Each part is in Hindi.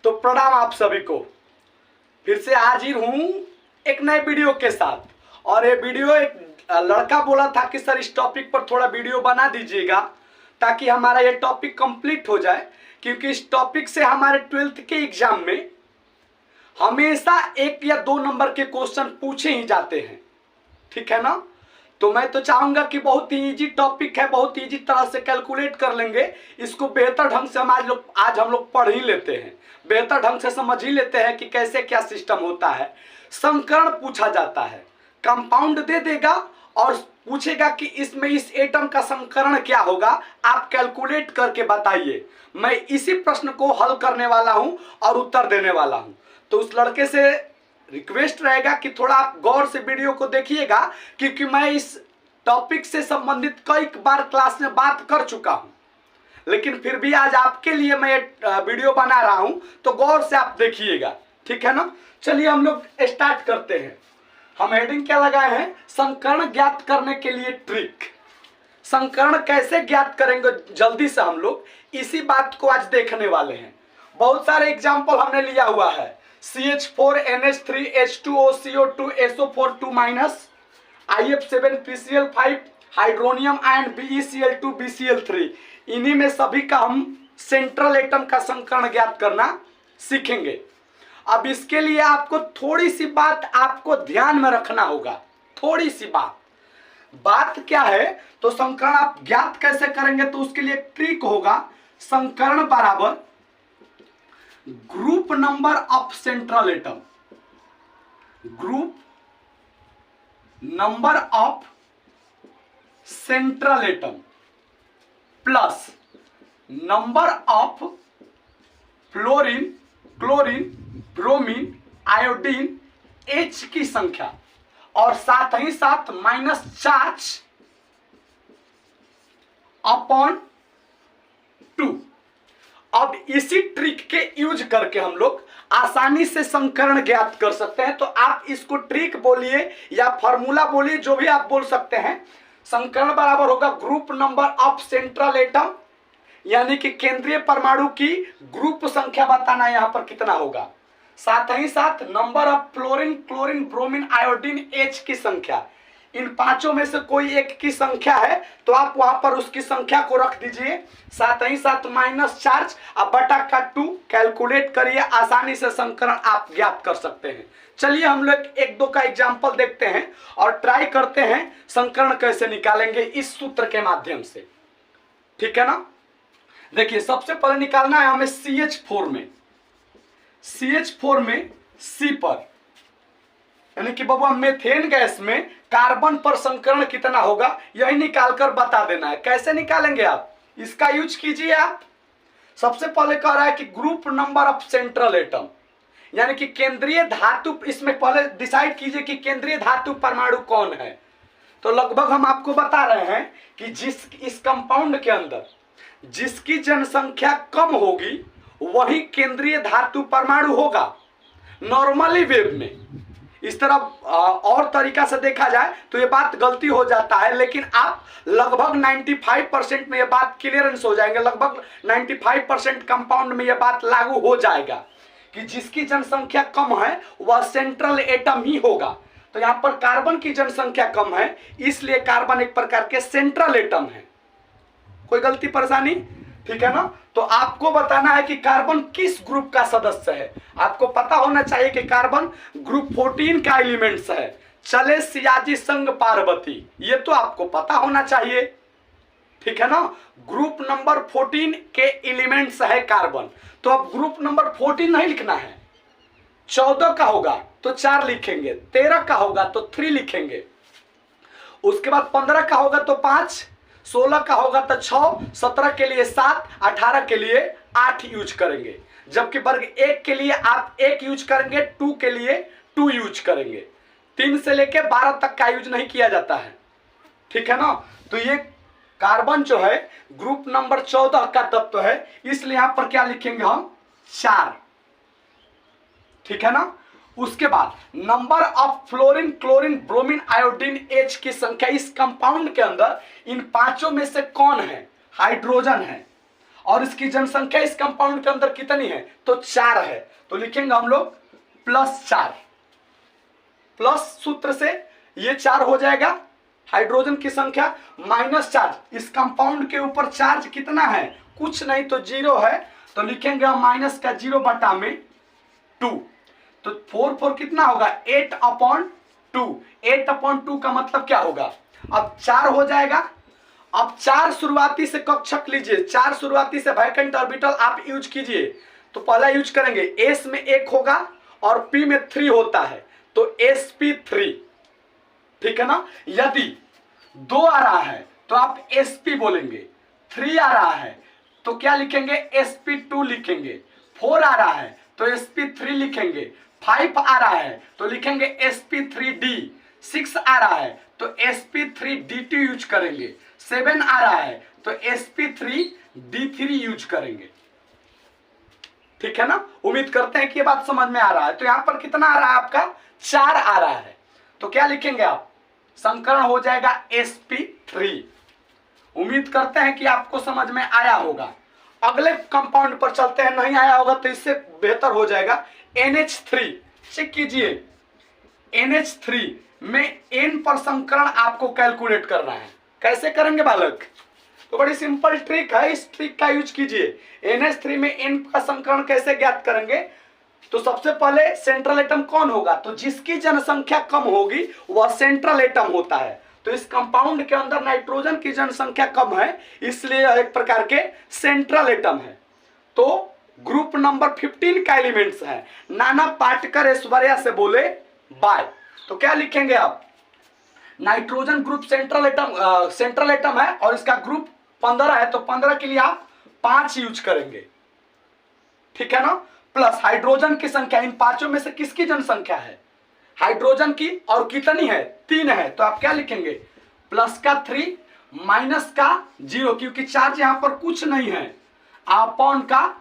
तो प्रणाम आप सभी को। फिर से हाजिर हूं एक नए वीडियो के साथ। और ये वीडियो एक लड़का बोला था कि सर इस टॉपिक पर थोड़ा वीडियो बना दीजिएगा ताकि हमारा ये टॉपिक कंप्लीट हो जाए, क्योंकि इस टॉपिक से हमारे 12th के एग्जाम में हमेशा 1 या 2 नंबर के क्वेश्चन पूछे ही जाते हैं। ठीक है ना। तो मैं तो चाहूंगा कि बहुत ही इजी टॉपिक है, बहुत ही इजी तरह से कैलकुलेट कर लेंगे। इसको बेहतर ढंग से आज हम लोग पढ़ ही लेते हैं, बेहतर ढंग से समझ ही लेते हैं कि कैसे क्या सिस्टम होता है। संकरण पूछा जाता है, कंपाउंड दे देगा और पूछेगा कि इसमें इस एटम का संकरण क्या होगा, आप कैलकुलेट करके बताइए। मैं इसी प्रश्न को हल करने वाला हूं और उत्तर देने वाला हूं। तो उस लड़के से रिक्वेस्ट रहेगा कि थोड़ा आप गौर से वीडियो को देखिएगा, क्योंकि मैं इस टॉपिक से संबंधित कई बार क्लास में बात कर चुका हूं, लेकिन फिर भी आज आपके लिए मैं वीडियो बना रहा हूं, तो गौर से आप देखिएगा। ठीक है ना। चलिए हम लोग स्टार्ट करते हैं। हम हेडिंग क्या लगाए हैं, संकरण ज्ञात करने के लिए ट्रिक। संकरण कैसे ज्ञात करेंगे जल्दी से हम लोग इसी बात को आज देखने वाले हैं। बहुत सारे एग्जाम्पल हमने लिया हुआ है। CH4NH3 H2O CO2 SO4 2-, IF7 PCl5 hydronium ion BeCl2 BCl3, इन्हीं में सभी का हम सेंट्रल एटम का संकरण ज्ञात करना सीखेंगे। अब इसके लिए आपको थोड़ी सी बात आपको ध्यान में रखना होगा। थोड़ी सी बात क्या है, तो संकरण आप ज्ञात कैसे करेंगे, तो उसके लिए ट्रिक होगा। संकरण बराबर group number of central atom, group number of central atom plus number of fluorine, chlorine, bromine, iodine, H की संख्या, और साथ ही साथ माइनस चार्ज अपॉन 2। अब इसी ट्रिक के यूज करके हम लोग आसानी से संकरण ज्ञात कर सकते हैं। तो आप इसको ट्रिक बोलिए या फॉर्मूला बोलिए, जो भी आप बोल सकते हैं। संकरण बराबर होगा group number of central atom, यानी कि केंद्रीय परमाणु की ग्रुप संख्या बताना यहां पर कितना होगा, साथ ही साथ number of fluorine, chlorine, bromine, iodine, H की संख्या। इन पांचों में से कोई एक की संख्या है तो आप वहां पर उसकी संख्या को रख दीजिए, साथ ही साथ माइनस चार्ज अब बटा का 2 कैलकुलेट करिए। आसानी से संकरण आप ज्ञात कर सकते हैं। चलिए हम लोग 1-2 का एग्जांपल देखते हैं और ट्राई करते हैं संकरण कैसे निकालेंगे इस सूत्र के माध्यम से। ठीक है ना। देखिए सबसे पहले निकालना है हमें CH4 में, CH4 में C पर, यानी कि बाबू मेथेन गैस में कार्बन पर संकरण कितना होगा यही निकालकर बता देना है। कैसे निकालेंगे आप, इसका यूज कीजिए आप। सबसे पहले कह रहा है कि group number of central atom, यानी कि केंद्रीय धातु, इसमें पहले डिसाइड कीजिए कि केंद्रीय धातु परमाणु कौन है। तो लगभग हम आपको बता रहे हैं कि इस कंपाउंड के अंदर जिसकी जनसंख्या कम होगी वही केंद्रीय धातु परमाणु होगा नॉर्मली वेव में। इस तरह और तरीका से देखा जाए तो ये बात गलती हो जाता है, लेकिन आप लगभग 95% में ये बात क्लियरेंस हो जाएंगे। लगभग 95% कंपाउंड में ये बात लागू हो जाएगा कि जिसकी जनसंख्या कम है वह सेंट्रल एटम ही होगा। तो यहाँ पर कार्बन की जनसंख्या कम है, इसलिए कार्बन एक प्रकार के सेंट्रल एटम है। कोई गलती परेशानी, ठीक है ना। तो आपको बताना है कि कार्बन किस ग्रुप का सदस्य है। आपको पता होना चाहिए कि कार्बन ग्रुप 14 का एलिमेंट्स है। चले सियाजी संग पार्वती, ये तो आपको पता होना चाहिए। ठीक है ना। ग्रुप नंबर 14 के एलिमेंट्स है कार्बन। तो अब ग्रुप नंबर 14 नहीं लिखना है, 14 का होगा तो 4 लिखेंगे, 13 का होगा तो 3 लिखेंगे, उसके बाद 15 का होगा तो 5, 16 का होगा तो 6, 17 के लिए 7, 18 के लिए 8 यूज करेंगे। जबकि वर्ग 1 के लिए आप 1 यूज करेंगे, 2 के लिए 2 यूज करेंगे। 3 से लेके 12 तक का यूज नहीं किया जाता है। ठीक है ना। तो ये कार्बन जो है ग्रुप नंबर 14 का तत्व है, इसलिए यहां पर क्या लिखेंगे हम, 4। ठीक है ना। उसके बाद number of fluorine, chlorine, bromine, iodine, H की संख्या। इस कंपाउंड के अंदर इन पांचों में से कौन है, हाइड्रोजन है। और इसकी जनसंख्या इस कंपाउंड के अंदर कितनी है, तो 4 है। तो लिखेंगे हम लोग +4, प्लस सूत्र से ये 4 हो जाएगा हाइड्रोजन की संख्या, माइनस चार्ज, इस कंपाउंड के ऊपर चार्ज कितना है, कुछ नहीं तो 0 है। तो लिखेंगे हम माइनस का 0/2। तो 4 कितना होगा, 8/2। 8/2 का मतलब क्या होगा, अब 4 हो जाएगा। अब 4 शुरुआती से कक्षक लीजिए, 4 शुरुआती से वैकेंट ऑर्बिटल आप यूज कीजिए। तो पहला यूज करेंगे, एस में 1 होगा और पी में 3 होता है, तो sp3, ठीक है ना। यदि 2 आ रहा है तो आप sp बोलेंगे, 3 आ रहा है तो क्या लिखेंगे, sp2 लिखेंगे, 4 आ रहा है तो sp3 लिखेंगे, 5 आ रहा है तो लिखेंगे sp3d, 6 आ रहा है तो sp3d2 यूज करेंगे, 7 आ रहा है तो sp3d3 यूज करेंगे, ठीक है ना। उम्मीद करते हैं कि ये बात समझ में आ रहा है। तो यहां पर कितना आ रहा है आपका, 4 आ रहा है, तो क्या लिखेंगे आप, संकरण हो जाएगा sp3। उम्मीद करते हैं कि आपको समझ में आया होगा। अगले कंपाउंड पर चलते हैं, नहीं आया होगा तो इससे बेहतर हो जाएगा, NH3। चेक कीजिए, NH3 में n पर संकरण आपको कैलकुलेट करना है। कैसे करेंगे बालक, तो बड़ी सिंपल ट्रिक है, इस ट्रिक का यूज कीजिए। NH3 में n का संकरण कैसे ज्ञात करेंगे, तो सबसे पहले सेंट्रल एटम कौन होगा, तो जिसकी जनसंख्या कम होगी वह सेंट्रल एटम होता है। तो इस कंपाउंड के अंदर नाइट्रोजन की जनसंख्या कम है, इसलिए यह एक प्रकार के सेंट्रल एटम है। तो ग्रुप नंबर 15 का एलिमेंट्स है। नाना पाटेकर ऐश्वर्या से बोले बाय। तो क्या लिखेंगे आप, नाइट्रोजन ग्रुप सेंट्रल एटम है और इसका ग्रुप 15 है, तो 15 के लिए आप 5 यूज करेंगे, ठीक है ना। प्लस हाइड्रोजन की संख्या, इन पांचों में से किसकी जनसंख्या है, हाइड्रोजन की, और कितनी है, 3 है, तो आप क्या लिखेंगे, प्लस का 3 माइनस का 0, क्योंकि चार्ज यहां पर कुछ नहीं है, अपॉन का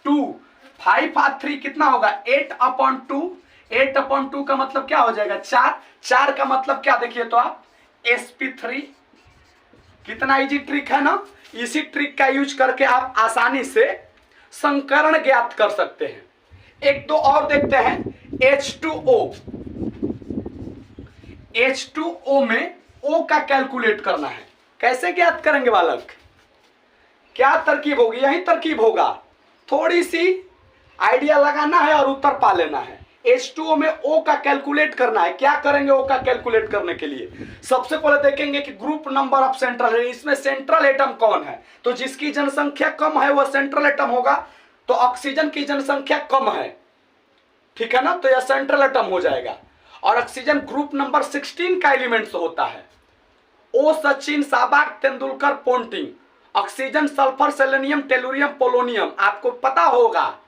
2, 5 और 3 कितना होगा, 8/2। 8/2 का मतलब क्या हो जाएगा, 4। 4 का मतलब क्या, देखिए तो आप sp3, कितना इजी ट्रिक है ना। इसी ट्रिक का यूज करके आप आसानी से संकरण ज्ञात कर सकते हैं। एक दो और देखते हैं, H2O। H2O में O का कैलकुलेट करना है, कैसे ज्ञात करेंगे बालक, क्या तरकीब होगी, यही तरकीब होगा, थोड़ी सी आइडिया लगाना है और उत्तर पा लेना है। H2O में O का कैलकुलेट करना है, क्या करेंगे O का कैलकुलेट करने के लिए, सबसे पहले देखेंगे कि ग्रुप नंबर ऑफ सेंट्रल, इसमें सेंट्रल एटम कौन है, तो जिसकी जनसंख्या कम है वह सेंट्रल एटम होगा। तो ऑक्सीजन की जनसंख्या कम है, ठीक है ना, तो यह सेंट्रल एटम हो जाएगा। और ऑक्सीजन ग्रुप नंबर 16 का एलिमेंट्स होता है, ओ सचिन, साबाक, Tendulkar, Ponting. Oxygen sulphur, selenium, tellurium, polonium, आपको पता होगा,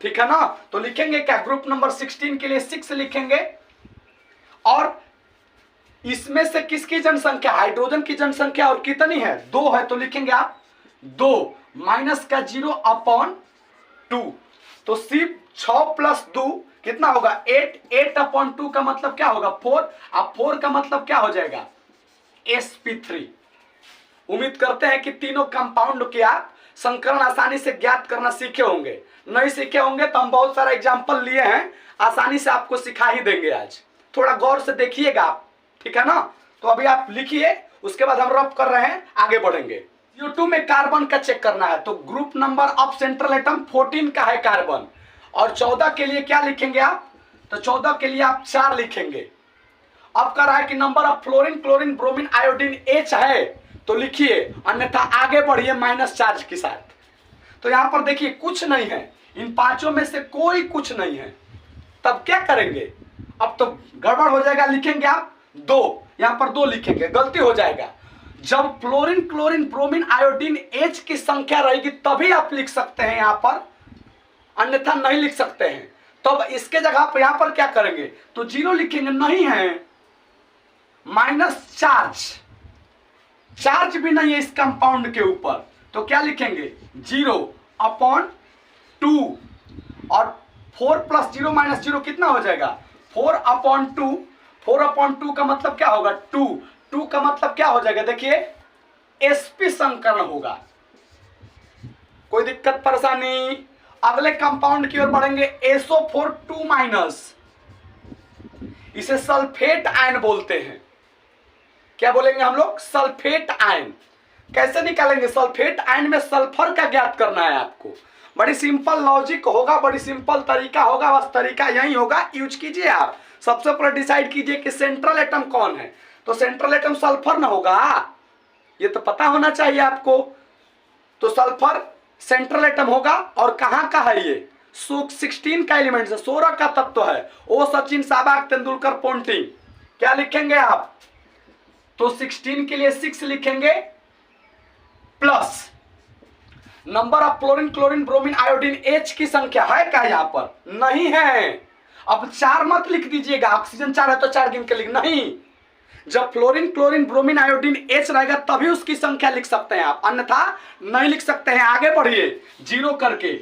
ठीक है ना। तो लिखेंगे क्या, ग्रुप नंबर 16 के लिए 6 लिखेंगे। और इसमें से किसकी जनसंख्या, हाइड्रोजन की जनसंख्या और कितनी है, 2 है, तो लिखेंगे आप 2 माइनस का 0/2। तो सिर्फ 6 + 2 कितना होगा, 8। 8/2 का मतलब क्या होगा, 4। अब 4 का मतलब क्या हो जाएगा, sp3। उम्मीद करते हैं कि तीनों कंपाउंड के आप संकरण आसानी से ज्ञात करना सीखे होंगे। नहीं सीखे होंगे तो हम बहुत सारा एग्जाम्पल लिए हैं, आसानी से आपको सिखा ही देंगे। आज थोड़ा गौर से देखिएगा आप, ठीक है ना। तो अभी आप लिखिए, उसके बाद हम रफ कर रहे हैं, आगे बढ़ेंगे। CO2 में कार्बन का चेक करना है, तो group number of central atom 14 का है कार्बन। और 14 के लिए क्या लिखेंगे आप, तो 14 के लिए आप 4 लिखेंगे। अब कह रहा है कि number of fluorine, chlorine, bromine, iodine H है, तो लिखिए, अन्यथा आगे बढ़िए माइनस चार्ज के साथ। तो यहां पर देखिए कुछ नहीं है, इन पांचों में से कोई कुछ नहीं है, तब क्या करेंगे, अब तो गड़बड़ हो जाएगा, लिखेंगे आप 2, यहां पर 2 लिखेंगे, गलती हो जाएगा। जब fluorine, chlorine, bromine, iodine H की संख्या रहेगी तभी आप लिख सकते हैं यहां पर, अन्यथा नहीं लिख सकते हैं। तो अब इसके जगह पर यहां पर क्या करेंगे, तो 0 लिखेंगे, नहीं है, माइनस चार्ज, चार्ज भी नहीं है इस कंपाउंड के ऊपर, तो क्या लिखेंगे 0/2। और 4 + 0 - 0 कितना हो जाएगा, 4/2। 4/2 का मतलब क्या होगा, 2। 2 का मतलब क्या हो जाएगा, देखिए sp संकरण होगा, कोई दिक्कत परेशानी? अगले कंपाउंड की ओर बढ़ेंगे, SO4 2-, इसे सल्फेट आयन बोलते हैं। क्या बोलेंगे हम लोग? Sulphate ion. कैसे निकालेंगे? सल्फेट आयन में सल्फर का ज्ञात करना है आपको। बड़ी सिंपल लॉजिक होगा, बड़ी सिंपल तरीका होगा, बस तरीका यही होगा, यूज कीजिए आप। सबसे पहले डिसाइड कीजिए कि सेंट्रल एटम कौन है, तो सेंट्रल एटम सल्फर ना होगा, ये तो पता होना चाहिए आपको। तो सल्फर सेंट्रल एटम होगा, और कहां का है ये? 16 का एलिमेंट है, 16 का तत्व है। ओ सचिन, सहवाग, तेंदुलकर, पोंटिंग। क्या लिखेंगे आप? तो 16 के लिए 6 लिखेंगे, plus number of fluorine, chlorine, bromine, iodine, H की संख्या है क्या यहां पर? नहीं है। अब 4 मत लिख दीजिएगा, ऑक्सीजन 4 है तो 4 गिन के लिख, नहीं। जब fluorine, chlorine, bromine, iodine, H रहेगा तभी उसकी संख्या लिख सकते हैं आप, अन्यथा नहीं लिख सकते हैं। आगे बढ़िए 0 करके,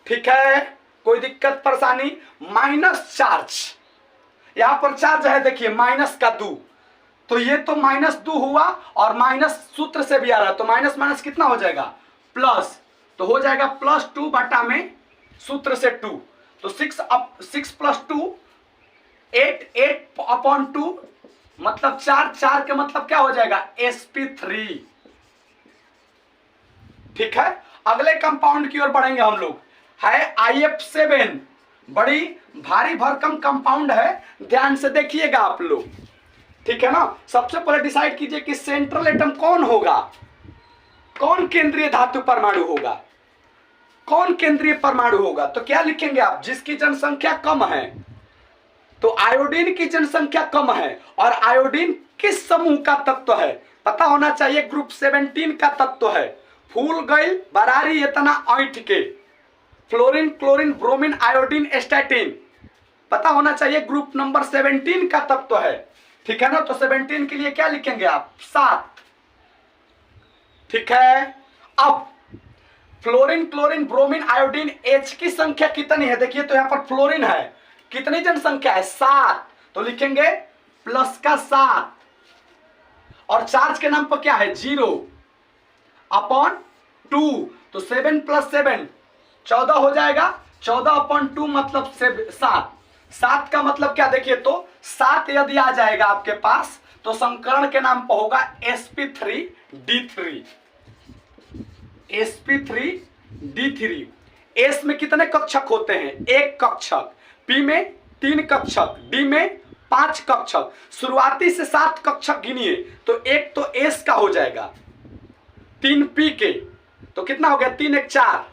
ठीक है? कोई दिक्कत परेशानी? माइनस चार्ज, यहां पर चार्ज है, देखिए -2, तो ये तो -2 हुआ, और माइनस सूत्र से भी आ रहा है, तो माइनस माइनस कितना हो जाएगा? प्लस, तो हो जाएगा +2 बटा में सूत्र से 2, तो 6 + 2 8, 8/2 मतलब 4, 4 के मतलब क्या हो जाएगा? sp3। ठीक है, अगले कंपाउंड की ओर बढ़ेंगे हम लोग, है IF7। बड़ी भारी भरकम कंपाउंड है, ध्यान से देखिएगा आप लोग, ठीक है ना? सबसे पहले डिसाइड कीजिए कि सेंट्रल एटम कौन होगा, कौन केंद्रीय धातु परमाणु होगा, कौन केंद्रीय परमाणु होगा। तो क्या लिखेंगे आप? जिसकी जनसंख्या कम है, तो आयोडीन की जनसंख्या कम है, और आयोडीन किस समूह का तत्व है? पता होना चाहिए, ग्रुप 17 का तत्व है। फूल गई बरारी इतना ऐंठ के, fluorine, chlorine, bromine, iodine, astatine, पता होना चाहिए, ग्रुप नंबर 17 का तत्व है, ठीक है ना? तो 17 के लिए क्या लिखेंगे आप? 7, ठीक है। अब fluorine, chlorine, bromine, iodine, H की संख्या कितनी है? देखिए तो यहां पर फ्लोरीन है, कितनी जनसंख्या है? 7, तो लिखेंगे प्लस का 7, और चार्ज के नाम पर क्या है? 0/2, तो 7 + 7 14 हो जाएगा, 14/2 मतलब 7। 7 का मतलब क्या? देखिए तो 7 यदि आ जाएगा आपके पास, तो संकरण के नाम पर होगा sp3d3। sp3d3। S में कितने कक्षक होते हैं? 1 कक्षक, P में 3 कक्षक, D में 5 कक्षक। शुरुआती से 7 कक्षक गिनिए, तो एक तो S का हो जाएगा, 3 P के, तो कितना हो गया? 3 1 4,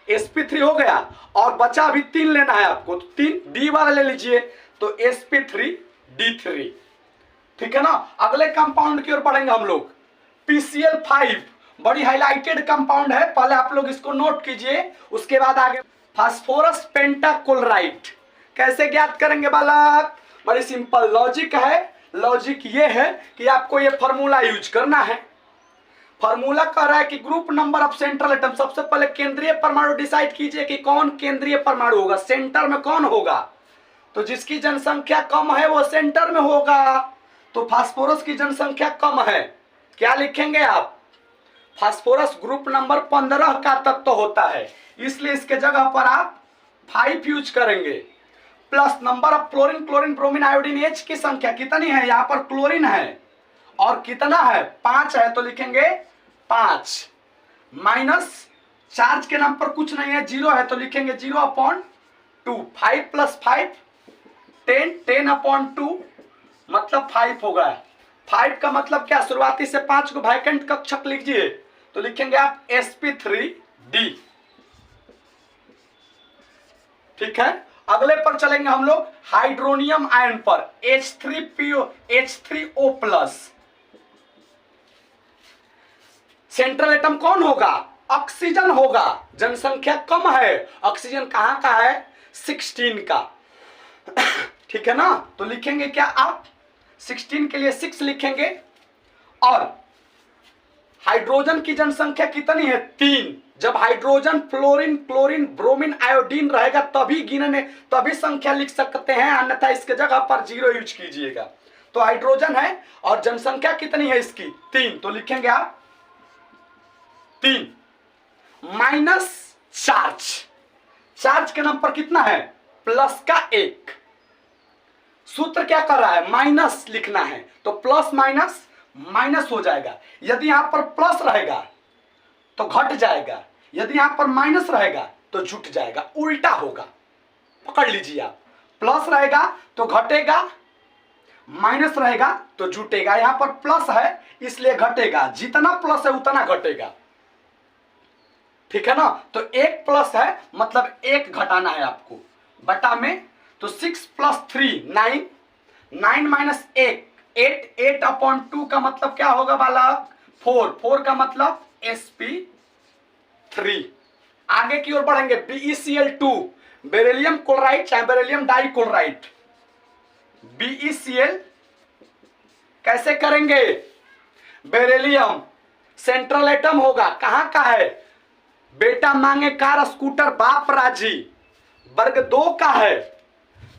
sp3 हो गया, और बचा अभी 3 लेना है आपको, तो 3 D वाला ले लीजिए, तो sp3d3, ठीक है ना? अगले कंपाउंड की ओर बढ़ेंगे हम लोग, PCl5। बड़ी हाईलाइटेड कंपाउंड है, पहले आप लोग इसको नोट कीजिए, उसके बाद आगे। फास्फोरस पेंटाक्लोराइड कैसे ज्ञात करेंगे बालक? बड़ी सिंपल लॉजिक है। लॉजिक ये है कि आपको ये फॉर्मूला यूज करना है। फॉर्मूला कह रहा है कि group number of central atom, सबसे पहले केंद्रीय परमाणु डिसाइड कीजिए कि कौन केंद्रीय परमाणु होगा, सेंटर में कौन होगा। तो जिसकी जनसंख्या कम है वो सेंटर में होगा, तो फास्फोरस की जनसंख्या कम है, क्या लिखेंगे आप? फास्फोरस ग्रुप नंबर 15 का तत्व होता है, इसलिए इसके जगह पर आप 5 यूज करेंगे। Plus number of fluorine, chlorine, bromine, iodine, H की संख्या कितनी है? यहाँ पर क्लोरीन है, और कितना है? 5 है, तो लिखेंगे 5, माइनस चार्ज के नाम पर कुछ नहीं है, 0 है, तो लिखेंगे 0/2। 5 + 5 10, 10/2 मतलब 5 हो गया। 5 का मतलब क्या? शुरुआती से 5 को वैकेंट कक्षक लीजिए, तो लिखेंगे आप sp3d, ठीक है। अगले पर चलेंगे हम लोग, हाइड्रोनियम आयन पर, H3PO, H3O+। सेंट्रल एटम कौन होगा? ऑक्सीजन होगा, जनसंख्या कम है, ऑक्सीजन कहां का है? 16 का, ठीक है ना? तो लिखेंगे क्या आप? 16 के लिए 6 लिखेंगे, और हाइड्रोजन की जनसंख्या कितनी है? 3। जब hydrogen, fluorine, chlorine, bromine, iodine रहेगा तभी गिनने, तभी संख्या लिख सकते हैं, अन्यथा इसके जगह पर 0 यूज कीजिएगा। तो हाइड्रोजन है, और जनसंख्या कितनी है इसकी? 3, तो लिखेंगे आप 3। माइनस चार्ज, चार्ज के नाम पर कितना है प्लस का 1, सूत्र क्या कर रहा है माइनस लिखना है, तो प्लस माइनस माइनस हो जाएगा। यदि यहां पर प्लस रहेगा तो घट जाएगा, यदि यहां पर माइनस रहेगा तो जुट जाएगा, उल्टा होगा। पकड़ लीजिए आप, प्लस रहेगा तो घटेगा, माइनस रहेगा तो जुटेगा। यहां पर प्लस है इसलिए घटेगा, जितना प्लस है उतना घटेगा, ठीक है ना। तो 1 प्लस है मतलब 1 घटाना है आपको बटा में, तो 6 प्लस 3 9, 9 माइनस 1 8, 8/2 का मतलब क्या होगा बालक 4, 4 का मतलब sp3। आगे की ओर बढ़ेंगे, BeCl2 बेरिलियम क्लोराइड चाहे बेरिलियम डाइक्लोराइड, BeCl कैसे करेंगे, बेरिलियम सेंट्रल एटम होगा, कहां का है बेटा मांगे कार स्कूटर बाप राजी, वर्ग 2 का है,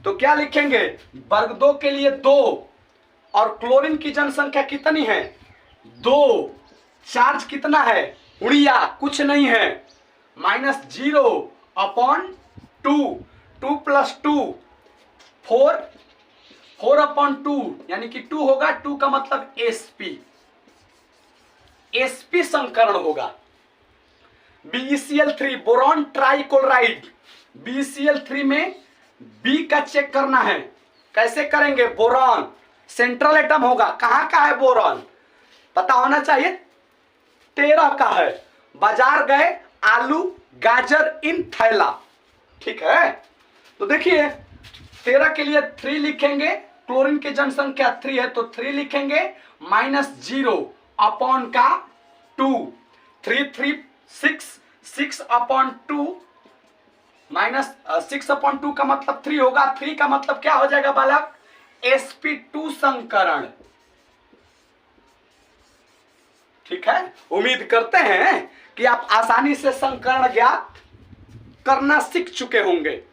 तो क्या लिखेंगे वर्ग 2 के लिए 2, और क्लोरीन की जनसंख्या कितनी है 2, चार्ज कितना है उड़िया कुछ नहीं है -0/2, 2 + 2 4, 4/2 यानी कि 2 होगा, 2 का मतलब sp संकरण होगा। BeCl3 बोरॉन ट्राइक्लोराइड, BeCl3 में B का चेक करना है, कैसे करेंगे बोरॉन सेंट्रल एटम होगा, कहां का है बोरॉन पता होना चाहिए, 13 का है, बाजार गए आलू गाजर इन थैला, ठीक है। तो देखिए 13 के लिए 3 लिखेंगे, क्लोरीन की जनसंख्या 3 है तो 3 लिखेंगे, -0/2 3 3 6, 6/2 -6/2 का मतलब 3 होगा, 3 का मतलब क्या हो जाएगा बालक sp2 संकरण, ठीक है। उम्मीद करते हैं कि आप आसानी से संकरण ज्ञात करना सीख चुके होंगे।